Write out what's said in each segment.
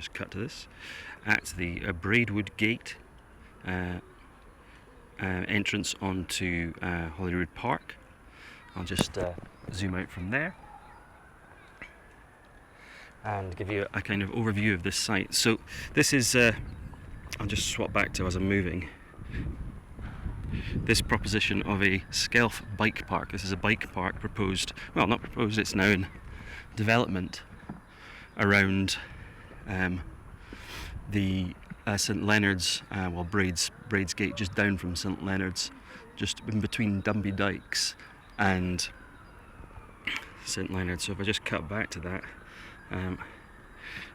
just cut to this, at the Braidwood Gate entrance onto Holyrood Park. I'll just zoom out from there and give you a kind of overview of this site. So this is, I'll just swap back to as I'm moving, this proposition of a Skelf bike park. This is a bike park proposed, well, not proposed, it's now in development around the St Leonard's, Braids Gate, just down from St Leonard's, just in between Dumby Dykes and St Leonard's. So if I just cut back to that,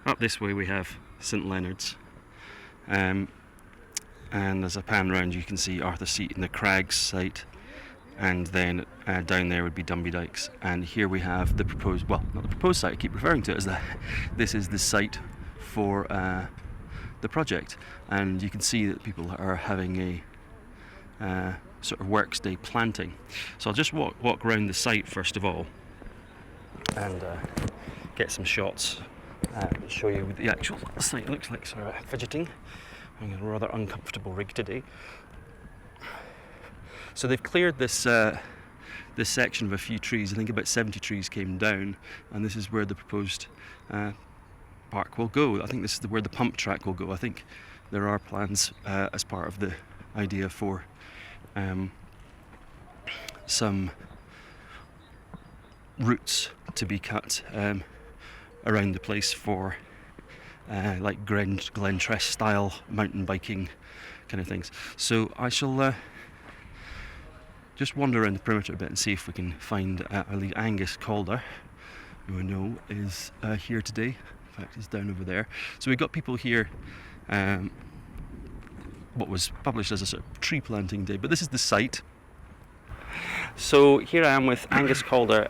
up this way we have St Leonard's, and as I pan round you can see Arthur Seat and the Crags site, and then down there would be Dumby Dykes, and here we have the proposed, well, not the proposed site, I keep referring to it as that. This is the site for the project, and you can see that people are having a sort of works day planting. So I'll just walk around the site first of all and get some shots, show you what the actual site looks like. Sorry about fidgeting, I'm in a rather uncomfortable rig today. So they've cleared this this section of a few trees. I think about 70 trees came down, and this is where the proposed park will go. I think this is where the pump track will go. I think there are plans as part of the idea for some routes to be cut around the place for like Glentress style mountain biking kind of things. So I shall just wander around the perimeter a bit and see if we can find Angus Calder, who I know is here today. In fact, he's down over there. So we've got people here, what was published as a sort of tree planting day, but this is the site. So here I am with Angus Calder,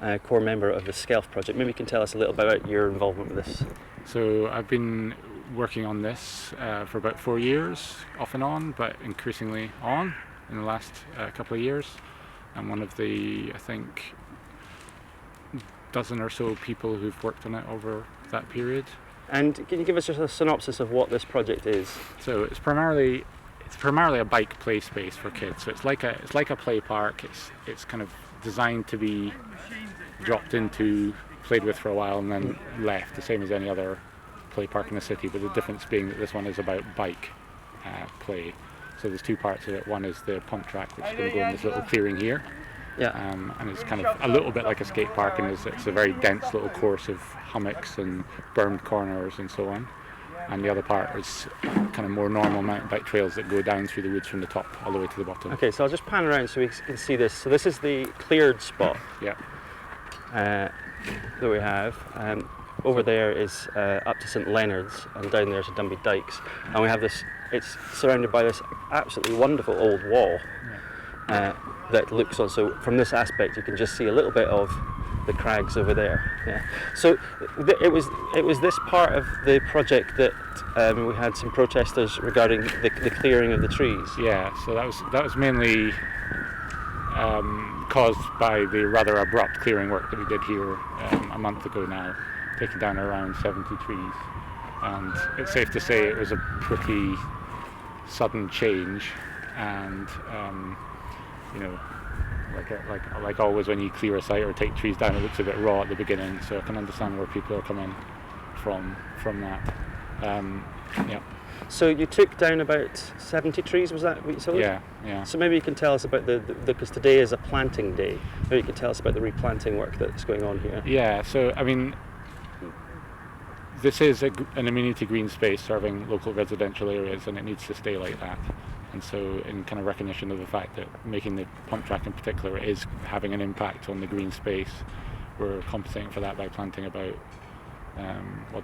a core member of the Skelf project. Maybe you can tell us a little about your involvement with this. So I've been working on this for about 4 years, off and on, but increasingly on in the last couple of years. I'm one of the, I think, dozen or so people who've worked on it over that period. And can you give us just a synopsis of what this project is? So it's primarily a bike play space for kids. So it's like a play park. It's kind of designed to be dropped into, played with for a while, and then left, the same as any other play park in the city, but the difference being that this one is about bike play. So there's two parts of it. One is the pump track, which is going to go in this little clearing here. Yeah. And it's kind of a little bit like a skate park, and it's a very dense little course of hummocks and bermed corners and so on. And the other part is kind of more normal mountain bike trails that go down through the woods from the top all the way to the bottom. Okay, so I'll just pan around so we can see this. So this is the cleared spot. Yeah. That we have. Over there is up to St Leonard's, and down there is Dumby Dykes. And we have this, it's surrounded by this absolutely wonderful old wall that looks on. So from this aspect, you can just see a little bit of the crags over there. Yeah. So it was this part of the project that we had some protesters regarding the clearing of the trees. Yeah. So that was mainly caused by the rather abrupt clearing work that we did here a month ago now, taking down around 70 trees. And it's safe to say it was a pretty sudden change, and you know, like always when you clear a site or take trees down, it looks a bit raw at the beginning. So I can understand where people are coming from that. Yeah. So you took down about 70 trees, was that what you told? Yeah. So maybe you can tell us about because today is a planting day. Maybe you can tell us about the replanting work that's going on here. Yeah. So I mean, this is an amenity green space serving local residential areas, and it needs to stay like that. And so in kind of recognition of the fact that making the pump track in particular is having an impact on the green space, we're compensating for that by planting about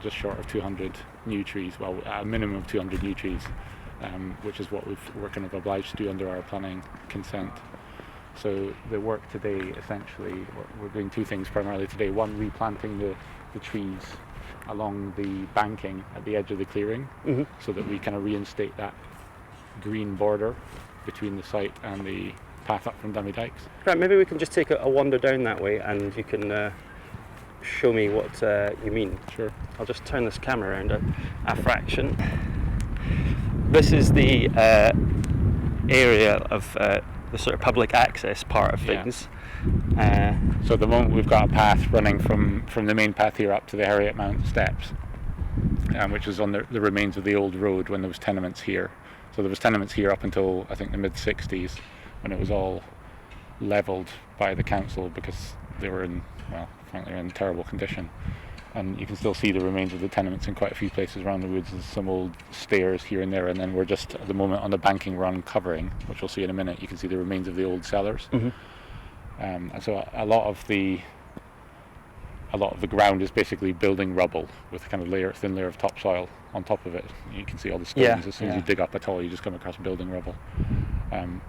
just short of 200 new trees, well, a minimum of 200 new trees, which is what we're kind of obliged to do under our planning consent. So the work today, essentially, we're doing two things primarily today. One, replanting the trees along the banking at the edge of the clearing, so that we kind of reinstate that green border between the site and the path up from Dummy Dykes. Right, maybe we can just take a wander down that way, and you can show me what you mean. Sure. I'll just turn this camera around a fraction. This is the area of the sort of public access part of things. So at the moment we've got a path running from the main path here up to the Harriet Mount steps, which is on the remains of the old road when there was tenements here. So there was tenements here up until I think the mid-60s, when it was all levelled by the council because they were in, well, frankly, in terrible condition. And you can still see the remains of the tenements in quite a few places around the woods. There's some old stairs here and there, and then we're just at the moment on the banking we're uncovering, which we'll see in a minute. You can see the remains of the old cellars. Mm-hmm. And so a lot of the ground is basically building rubble with a kind of thin layer of topsoil on top of it. You can see all the stones. As soon as you dig up at all, you just come across building rubble.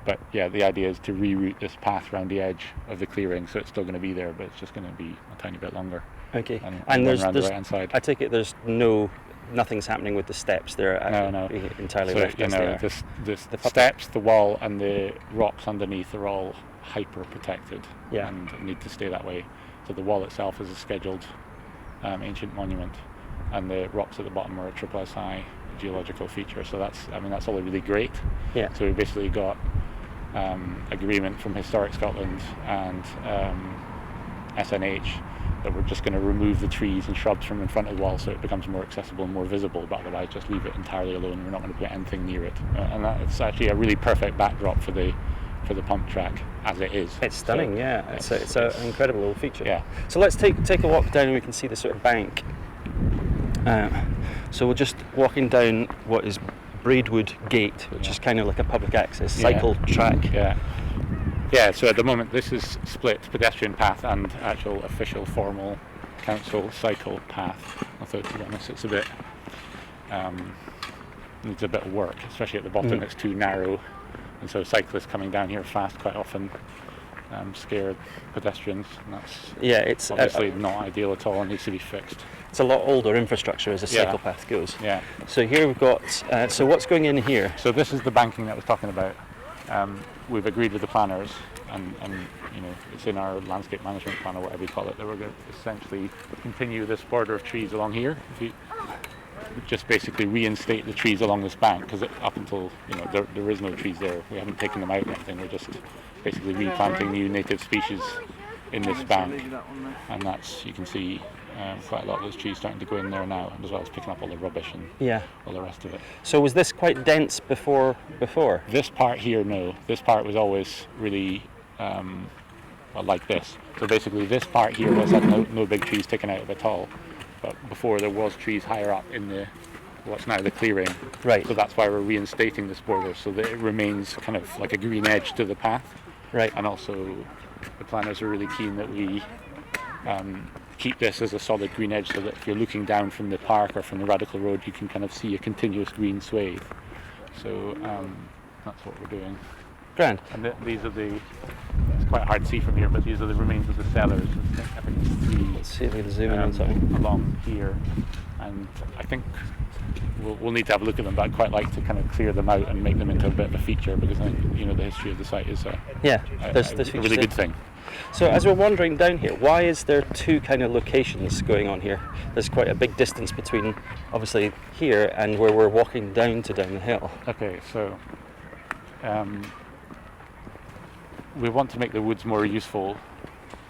But yeah, the idea is to reroute this path around the edge of the clearing, so it's still going to be there, but it's just going to be a tiny bit longer. Okay. And there's the right-hand side. I take it there's nothing's happening with the steps. They're entirely left as they are. The steps, the wall, and the rocks underneath are all hyper protected and need to stay that way. So the wall itself is a scheduled ancient monument, and the rocks at the bottom are a triple SI geological feature. So that's all really great. Yeah. So we basically got agreement from Historic Scotland and SNH that we're just going to remove the trees and shrubs from in front of the wall so it becomes more accessible and more visible, but otherwise just leave it entirely alone. We're not going to put anything near it, and it's actually a really perfect backdrop for the pump track as it is. It's stunning. So, it's an incredible little feature. Yeah. So let's take a walk down and we can see the sort of bank. So we're just walking down what is Braidwood Gate, which is kind of like a public access cycle track. Yeah, so at the moment this is split pedestrian path and actual official formal council cycle path. Although to be honest it's a bit needs a bit of work, especially at the bottom. It's too narrow, and so cyclists coming down here fast quite often scare pedestrians, and that's it's obviously not ideal at all and needs to be fixed. It's a lot older infrastructure as a cycle path goes. Yeah. So here we've got, so what's going in here? So this is the banking that I was talking about. We've agreed with the planners, and it's in our landscape management plan or whatever you call it, that we're going to essentially continue this border of trees along here. If you just basically reinstate the trees along this bank, because up until there is no trees there, we haven't taken them out or anything. We're just basically replanting new native species in this bank, and that's, you can see quite a lot of those trees starting to go in there now, as well as picking up all the rubbish and all the rest of it. So was this quite dense before? This part here, no. This part was always really like this. So basically this part here was had no big trees taken out of at all. But before there was trees higher up in what's now the clearing. Right. So that's why we're reinstating this border, so that it remains kind of like a green edge to the path. Right. And also the planners are really keen that we keep this as a solid green edge, so that if you're looking down from the park or from the Radical Road, you can kind of see a continuous green swathe. So that's what we're doing. Grand. And these are it's quite hard to see from here, but these are the remains of the cellars. I think it's three. Let's see if we can zoom in on something. Along here, and I think we'll need to have a look at them, but I'd quite like to kind of clear them out and make them into a bit of a feature, because I think the history of the site is a really good thing. So as we're wandering down here, why is there two kind of locations going on here? There's quite a big distance between obviously here and where we're walking down the hill. Okay, so we want to make the woods more useful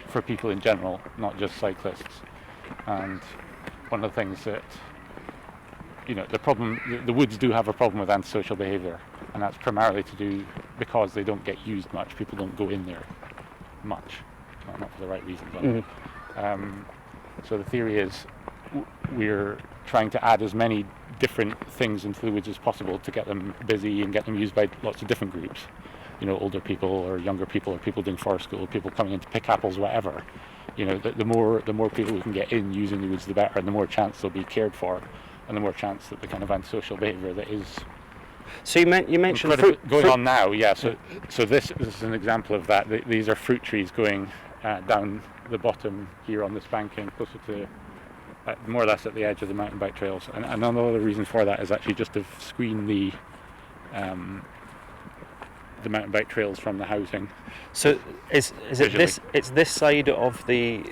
for people in general, not just cyclists. And one of the things that the woods do have a problem with antisocial behaviour, and that's primarily to do because they don't get used much. People don't go in there much, not for the right reasons. So the theory is we're trying to add as many different things into the woods as possible to get them busy and get them used by lots of different groups. Older people or younger people or people doing forest school, people coming in to pick apples, whatever. The more people we can get in using the woods, the better, and the more chance they'll be cared for, and the more chance that the kind of antisocial behaviour that is. So you mentioned fruit going on now, yeah. So this is an example of that. These are fruit trees going down the bottom here on this banking, closer to more or less at the edge of the mountain bike trails. And another reason for that is actually just to screen the the mountain bike trails from the housing. So is it Visually. this? It's this side of the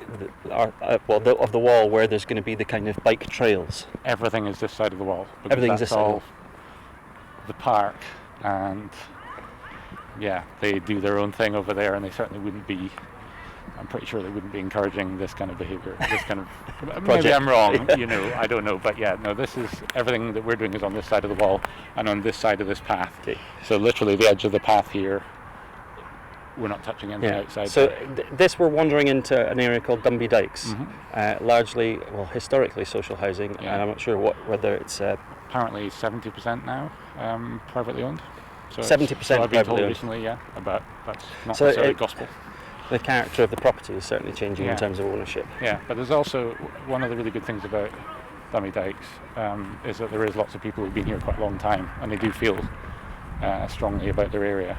wall where there's going to be the kind of bike trails. Everything is this side of the wall. Because Everything's that's this side. all the park, and yeah, they do their own thing over there, and they certainly wouldn't be. I'm pretty sure they wouldn't be encouraging this kind of behaviour, this kind of. Maybe Project. I'm wrong, I don't know, but yeah, no. This is everything that we're doing is on this side of the wall and on this side of this path. Okay. So literally the edge of the path here. We're not touching anything outside. So this we're wandering into an area called Dumby Dykes, largely, historically social housing, Yeah. and I'm not sure whether it's Apparently 70% now privately owned. So 70% so I've been told privately owned. recently, yeah, but that's not So necessarily gospel. the character of the property is certainly changing in Yeah. terms of ownership. Yeah, but there's also one of the really good things about Dummy Dykes is that there is lots of people who've been here quite a long time, and they do feel strongly about their area.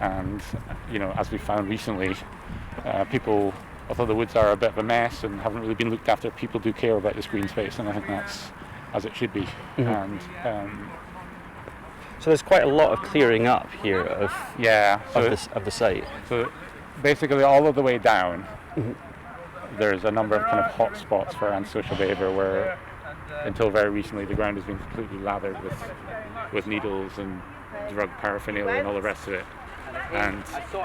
And as we found recently, people, although the woods are a bit of a mess and haven't really been looked after, people do care about this green space, and I think that's as it should be. Mhm. And So there's quite a lot of clearing up here of the site. So basically all of the way down, Mhm. there's a number of kind of hot spots for antisocial behaviour where until very recently the ground has been completely lathered with needles and drug paraphernalia and all the rest of it. And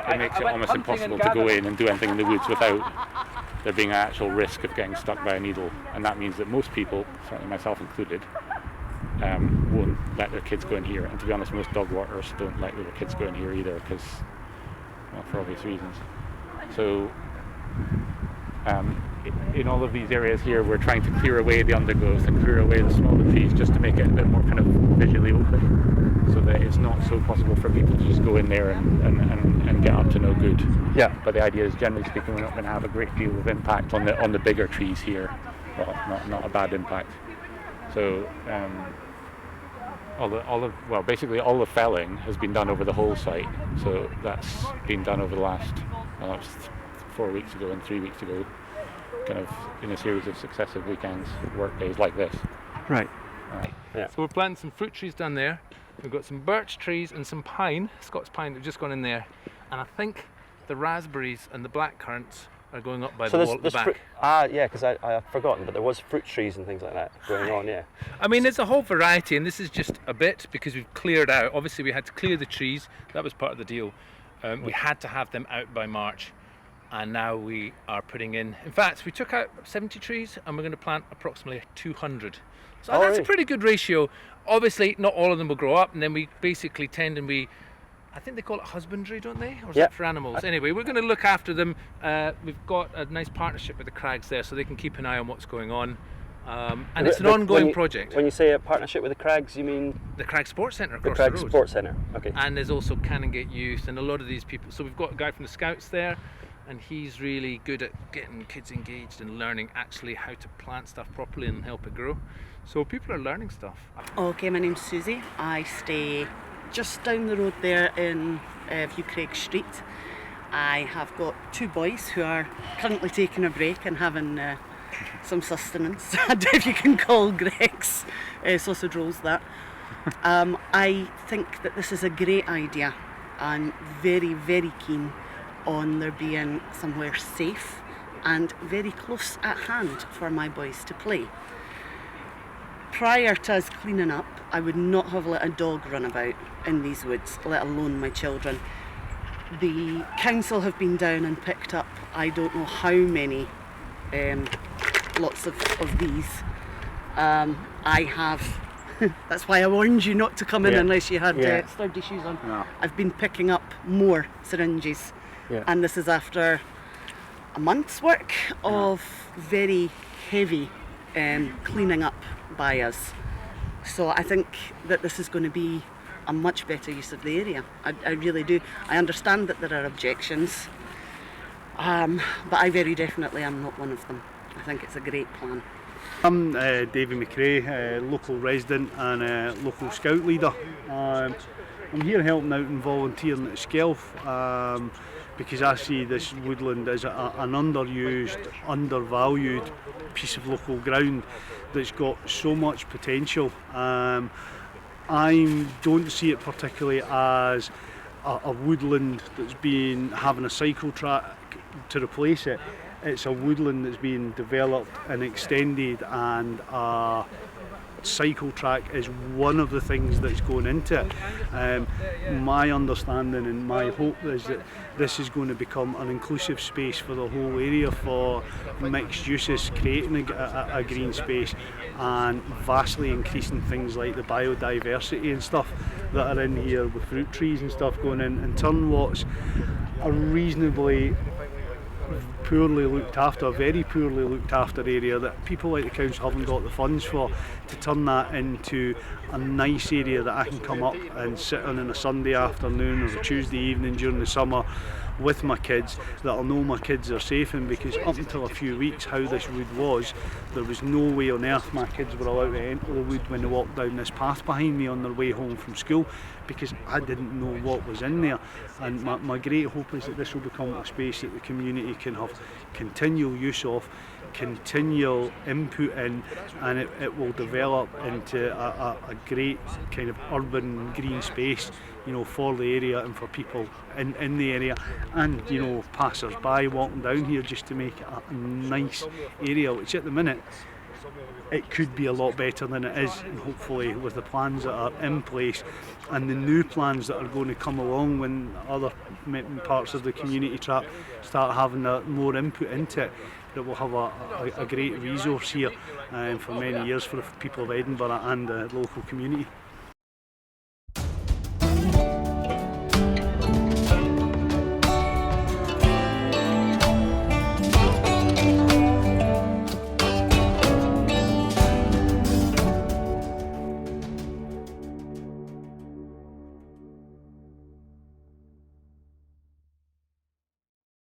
it makes it almost impossible to go in and do anything in the woods without there being an actual risk of getting stuck by a needle. And that means that most people, certainly myself included, won't let their kids go in here. And to be honest, most dog walkers don't let their kids go in here either, because, well, for obvious reasons. So in all of these areas here, we're trying to clear away the undergrowth and clear away the smaller trees just to make it a bit more kind of visually open, so that it's not so possible for people to just go in there and get up to no good. Yeah. But the idea is, generally speaking, we're not going to have a great deal of impact on the bigger trees here. Well, not a bad impact. So basically all the felling has been done over the whole site. So that's been done over the last, that was 4 weeks ago and 3 weeks ago, kind of in a series of successive weekends, work days like this. Right. So we're planting some fruit trees down there. We've got some birch trees and some pine, Scots pine, that have just gone in there. And I think the raspberries and the blackcurrants are going up by the wall at the back. Because I've forgotten, but there was fruit trees and things like that going on, yeah. I mean, there's a whole variety, and this is just a bit because we've cleared out. Obviously, we had to clear the trees. That was part of the deal. We had to have them out by March, and now we are putting in fact, we took out 70 trees, and we're going to plant approximately 200. So that's a pretty good ratio. Obviously, not all of them will grow up, and then we basically tend I think they call it husbandry, don't they? Or is that for animals? Anyway, we're going to look after them. We've got a nice partnership with the Crags there, so they can keep an eye on what's going on. And it's an ongoing project. When you say a partnership with the Crags, you mean? The Crag Sports Centre across the the Crags road. Sports Centre, okay. And there's also Canongate Youth and a lot of these people. So we've got a guy from the Scouts there, and he's really good at getting kids engaged and learning actually how to plant stuff properly and help it grow. So people are learning stuff. Okay, my name's Susie. I stay just down the road there in View Craig Street. I have got two boys who are currently taking a break and having some sustenance, if you can call Greg's sausage rolls that. I think that this is a great idea. I'm very, very keen on there being somewhere safe and very close at hand for my boys to play. Prior to us cleaning up, I would not have let a dog run about in these woods, let alone my children. The council have been down and picked up I don't know how many lots of these. I have, that's why I warned you not to come in unless you had sturdy shoes on. No. I've been picking up more syringes, and this is after a month's work of very heavy cleaning up by us. So I think that this is going to be a much better use of the area. I really do. I understand that there are objections, but I very definitely am not one of them. I think it's a great plan. I'm Davy McRae, local resident and local scout leader. I'm here helping out and volunteering at Skelf because I see this woodland as an underused, undervalued piece of local ground that's got so much potential. I don't see it particularly as a woodland that's been having a cycle track to replace it. It's a woodland that's being developed and extended, and a cycle track is one of the things that's going into it. My understanding and my hope is that this is going to become an inclusive space for the whole area for mixed uses, creating a green space and vastly increasing things like the biodiversity and stuff that are in here, with fruit trees and stuff going in, and turn what's a reasonably poorly looked after, very poorly looked after area that people like the council haven't got the funds for, to turn that into a nice area that I can come up and sit on a Sunday afternoon or a Tuesday evening during the summer with my kids, that I'll know my kids are safe in, because up until a few weeks how this wood was, there was no way on earth my kids were allowed to enter the wood when they walked down this path behind me on their way home from school, because I didn't know what was in there. And my great hope is that this will become a space that the community can have continual use of, continual input in, and it will develop into a great kind of urban green space, you know, for the area and for people in the area, and, you know, passers-by walking down here, just to make it a nice area, which at the minute it could be a lot better than it is. And hopefully with the plans that are in place and the new plans that are going to come along when other parts of the community track start having more input into it, that we'll have a great resource here for many years for the people of Edinburgh and the local community.